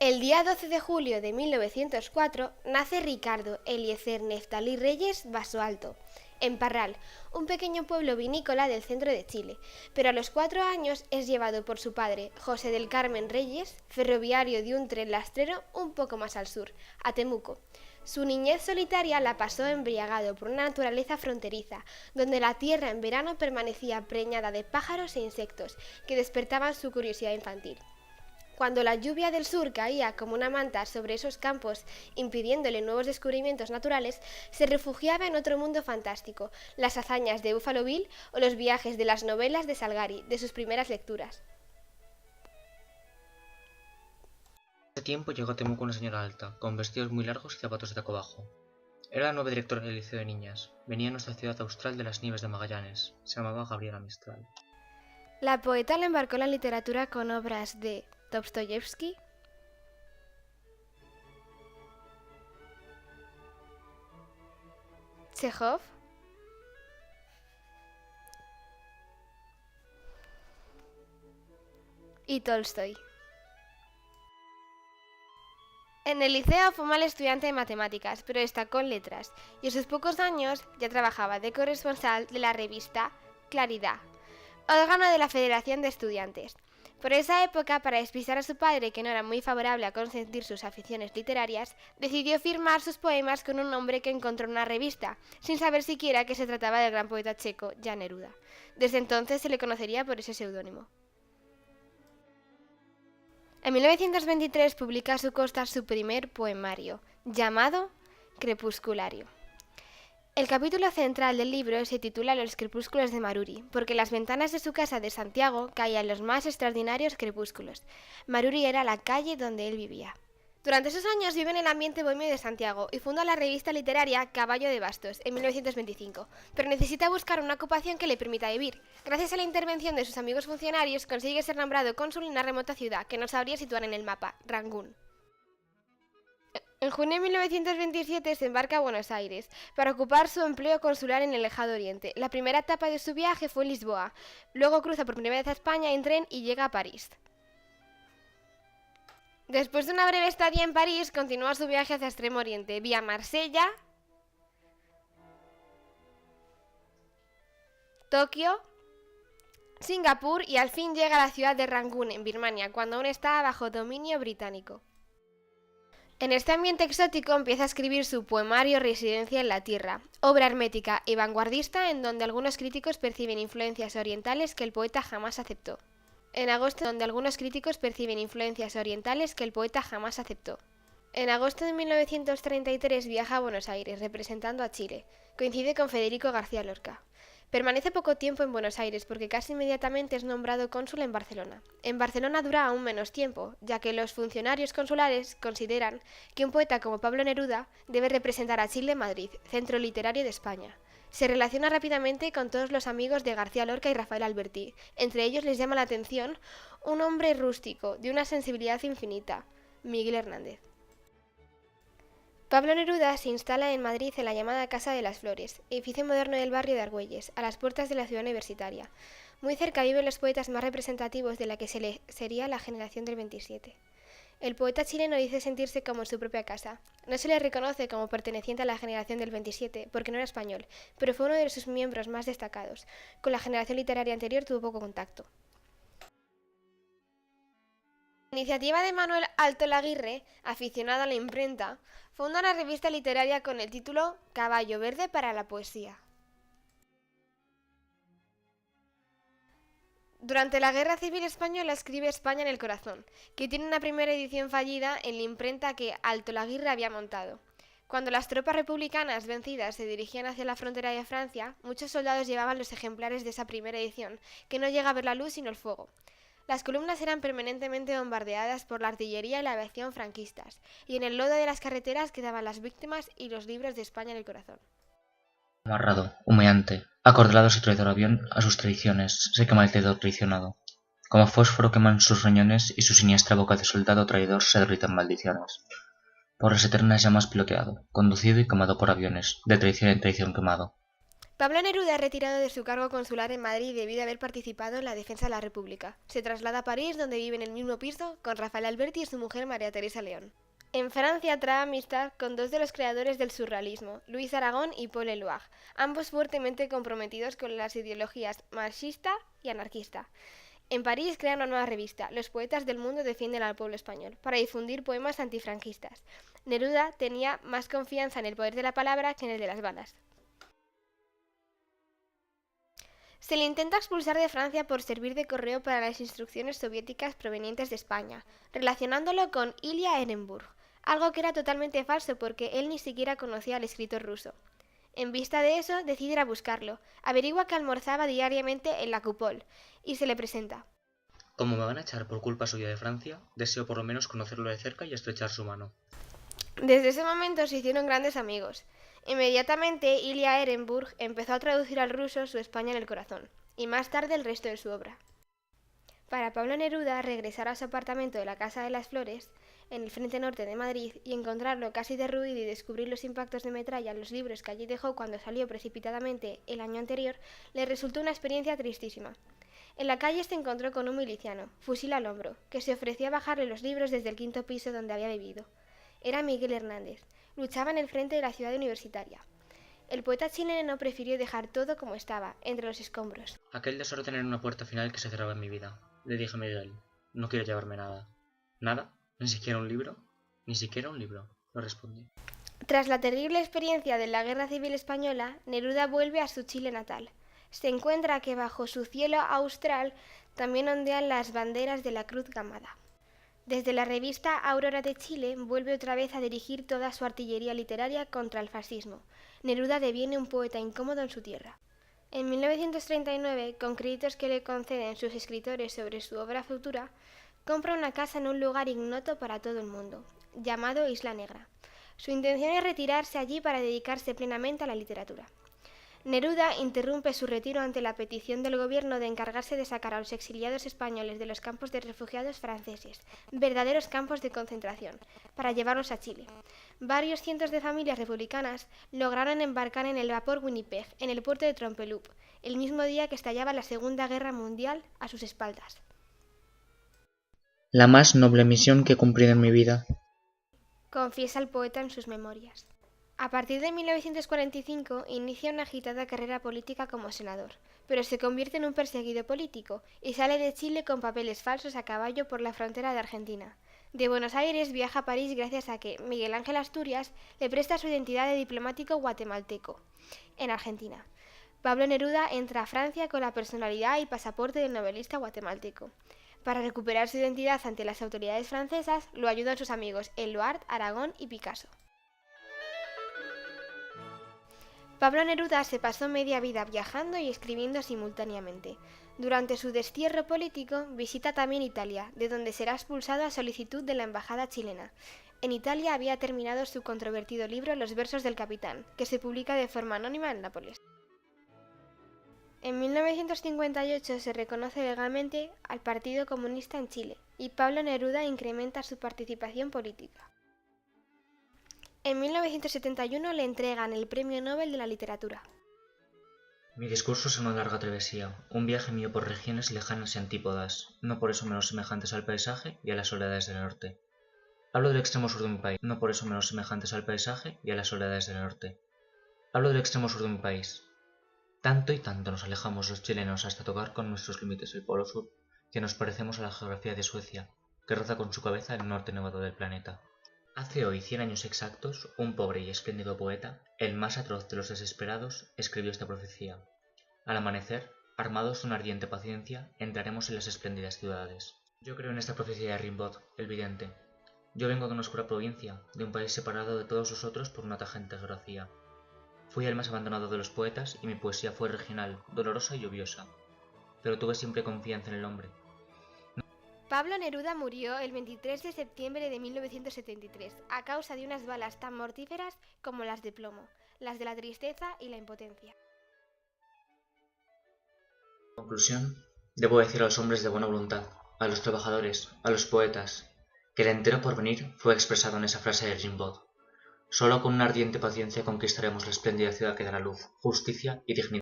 El día 12 de julio de 1904 nace Ricardo Eliezer Neftalí Reyes Basoalto, en Parral, un pequeño pueblo vinícola del centro de Chile, pero a los 4 años es llevado por su padre, José del Carmen Reyes, ferroviario de un tren lastrero un poco más al sur, a Temuco. Su niñez solitaria la pasó embriagado por una naturaleza fronteriza, donde la tierra en verano permanecía preñada de pájaros e insectos que despertaban su curiosidad infantil. Cuando la lluvia del sur caía como una manta sobre esos campos, impidiéndole nuevos descubrimientos naturales, se refugiaba en otro mundo fantástico, las hazañas de Buffalo Bill o los viajes de las novelas de Salgari, de sus primeras lecturas. Hace tiempo llegó a Temuco una señora alta, con vestidos muy largos y zapatos de taco bajo. Era la nueva directora del liceo de niñas. Venía a nuestra ciudad austral de las nieves de Magallanes. Se llamaba Gabriela Mistral. La poeta la embarcó en la literatura con obras de Dostoyevsky, Chekhov y Tolstoy. En el liceo fue mal estudiante de matemáticas, pero destacó en letras, y a sus pocos años ya trabajaba de corresponsal de la revista Claridad, órgano de la Federación de Estudiantes. Por esa época, para despistar a su padre, que no era muy favorable a consentir sus aficiones literarias, decidió firmar sus poemas con un nombre que encontró en una revista, sin saber siquiera que se trataba del gran poeta checo Jan Neruda. Desde entonces se le conocería por ese seudónimo. En 1923 publica a su costa su primer poemario, llamado Crepusculario. El capítulo central del libro se titula Los crepúsculos de Maruri, porque en las ventanas de su casa de Santiago caían los más extraordinarios crepúsculos. Maruri era la calle donde él vivía. Durante esos años vive en el ambiente bohemio de Santiago y funda la revista literaria Caballo de Bastos en 1925, pero necesita buscar una ocupación que le permita vivir. Gracias a la intervención de sus amigos funcionarios consigue ser nombrado cónsul en una remota ciudad que no sabría situar en el mapa, Rangún. En junio de 1927 se embarca a Buenos Aires para ocupar su empleo consular en el lejano oriente. La primera etapa de su viaje fue Lisboa, luego cruza por primera vez a España en tren y llega a París. Después de una breve estadía en París, continúa su viaje hacia Extremo Oriente, vía Marsella, Tokio, Singapur y al fin llega a la ciudad de Rangún, en Birmania, cuando aún está bajo dominio británico. En este ambiente exótico empieza a escribir su poemario Residencia en la Tierra, obra hermética y vanguardista en donde algunos críticos perciben influencias orientales que el poeta jamás aceptó. En agosto de 1933 viaja a Buenos Aires representando a Chile. Coincide con Federico García Lorca. Permanece poco tiempo en Buenos Aires porque casi inmediatamente es nombrado cónsul en Barcelona. En Barcelona dura aún menos tiempo, ya que los funcionarios consulares consideran que un poeta como Pablo Neruda debe representar a Chile en Madrid, centro literario de España. Se relaciona rápidamente con todos los amigos de García Lorca y Rafael Alberti. Entre ellos les llama la atención un hombre rústico, de una sensibilidad infinita, Miguel Hernández. Pablo Neruda se instala en Madrid en la llamada Casa de las Flores, edificio moderno del barrio de Argüelles, a las puertas de la ciudad universitaria. Muy cerca viven los poetas más representativos de la que sería la generación del 27. El poeta chileno dice sentirse como en su propia casa. No se le reconoce como perteneciente a la generación del 27, porque no era español, pero fue uno de sus miembros más destacados. Con la generación literaria anterior tuvo poco contacto. La iniciativa de Manuel Altolaguirre, aficionado a la imprenta, funda una revista literaria con el título Caballo Verde para la Poesía. Durante la Guerra Civil Española escribe España en el Corazón, que tiene una primera edición fallida en la imprenta que Altolaguirre había montado. Cuando las tropas republicanas vencidas se dirigían hacia la frontera de Francia, muchos soldados llevaban los ejemplares de esa primera edición, que no llega a ver la luz sino el fuego. Las columnas eran permanentemente bombardeadas por la artillería y la aviación franquistas, y en el lodo de las carreteras quedaban las víctimas y los libros de España en el Corazón. Amarrado, humeante, acorralado ese traidor avión a sus traiciones, se quema el traidor traicionado. Como fósforo queman sus riñones y su siniestra boca de soldado traidor se derrita en maldiciones. Por las eternas llamas piloteado, conducido y quemado por aviones, de traición en traición quemado. Pablo Neruda es retirado de su cargo consular en Madrid debido a haber participado en la defensa de la República. Se traslada a París, donde vive en el mismo piso con Rafael Alberti y su mujer María Teresa León. En Francia trae amistad con dos de los creadores del surrealismo, Luis Aragón y Paul Eluard, ambos fuertemente comprometidos con las ideologías marxista y anarquista. En París crea una nueva revista, Los Poetas del Mundo defienden al pueblo español, para difundir poemas antifranquistas. Neruda tenía más confianza en el poder de la palabra que en el de las balas. Se le intenta expulsar de Francia por servir de correo para las instrucciones soviéticas provenientes de España, relacionándolo con Ilya Ehrenburg, algo que era totalmente falso porque él ni siquiera conocía al escritor ruso. En vista de eso, decide ir a buscarlo, averigua que almorzaba diariamente en la Coupole y se le presenta. Como me van a echar por culpa suya de Francia, deseo por lo menos conocerlo de cerca y estrechar su mano. Desde ese momento se hicieron grandes amigos. Inmediatamente, Ilya Ehrenburg empezó a traducir al ruso su España en el corazón, y más tarde el resto de su obra. Para Pablo Neruda, regresar a su apartamento de la Casa de las Flores, en el frente norte de Madrid, y encontrarlo casi derruido y descubrir los impactos de metralla en los libros que allí dejó cuando salió precipitadamente el año anterior, le resultó una experiencia tristísima. En la calle se encontró con un miliciano, fusil al hombro, que se ofreció a bajarle los libros desde el 5.º piso donde había vivido. Era Miguel Hernández. Luchaba en el frente de la ciudad universitaria. El poeta chileno prefirió dejar todo como estaba, entre los escombros. Aquel desorden era una puerta final que se cerraba en mi vida. Le dije a Miguel, no quiero llevarme nada. ¿Nada? ¿Ni siquiera un libro? Ni siquiera un libro, le respondí. Tras la terrible experiencia de la Guerra Civil Española, Neruda vuelve a su Chile natal. Se encuentra que bajo su cielo austral también ondean las banderas de la Cruz Gamada. Desde la revista Aurora de Chile vuelve otra vez a dirigir toda su artillería literaria contra el fascismo. Neruda deviene un poeta incómodo en su tierra. En 1939, con créditos que le conceden sus escritores sobre su obra futura, compra una casa en un lugar ignoto para todo el mundo, llamado Isla Negra. Su intención es retirarse allí para dedicarse plenamente a la literatura. Neruda interrumpe su retiro ante la petición del gobierno de encargarse de sacar a los exiliados españoles de los campos de refugiados franceses, verdaderos campos de concentración, para llevarlos a Chile. Varios cientos de familias republicanas lograron embarcar en el vapor Winnipeg, en el puerto de Trompeloup, el mismo día que estallaba la Segunda Guerra Mundial a sus espaldas. La más noble misión que he cumplido en mi vida, confiesa el poeta en sus memorias. A partir de 1945 inicia una agitada carrera política como senador, pero se convierte en un perseguido político y sale de Chile con papeles falsos a caballo por la frontera de Argentina. De Buenos Aires viaja a París gracias a que Miguel Ángel Asturias le presta su identidad de diplomático guatemalteco en Argentina. Pablo Neruda entra a Francia con la personalidad y pasaporte del novelista guatemalteco. Para recuperar su identidad ante las autoridades francesas, lo ayudan sus amigos Eluard, Aragón y Picasso. Pablo Neruda se pasó media vida viajando y escribiendo simultáneamente. Durante su destierro político visita también Italia, de donde será expulsado a solicitud de la embajada chilena. En Italia había terminado su controvertido libro Los versos del capitán, que se publica de forma anónima en Nápoles. En 1958 se reconoce legalmente al Partido Comunista en Chile y Pablo Neruda incrementa su participación política. En 1971 le entregan el Premio Nobel de la Literatura. Mi discurso es una larga travesía, un viaje mío por regiones lejanas y antípodas, no por eso menos semejantes al paisaje y a las soledades del norte. Hablo del extremo sur de mi país, no por eso menos semejantes al paisaje y a las soledades del norte. Hablo del extremo sur de mi país. Tanto y tanto nos alejamos los chilenos hasta tocar con nuestros límites el polo sur, que nos parecemos a la geografía de Suecia, que roza con su cabeza el norte nevado del planeta. Hace hoy 100 años exactos, un pobre y espléndido poeta, el más atroz de los desesperados, escribió esta profecía. Al amanecer, armados de una ardiente paciencia, entraremos en las espléndidas ciudades. Yo creo en esta profecía de Rimbaud, el vidente. Yo vengo de una oscura provincia, de un país separado de todos los otros por una tajante geografía. Fui el más abandonado de los poetas y mi poesía fue regional, dolorosa y lluviosa. Pero tuve siempre confianza en el hombre. Pablo Neruda murió el 23 de septiembre de 1973 a causa de unas balas tan mortíferas como las de plomo, las de la tristeza y la impotencia. En conclusión, debo decir a los hombres de buena voluntad, a los trabajadores, a los poetas, que el entero porvenir fue expresado en esa frase de Rimbaud. Solo con una ardiente paciencia conquistaremos la espléndida ciudad que dará luz, justicia y dignidad.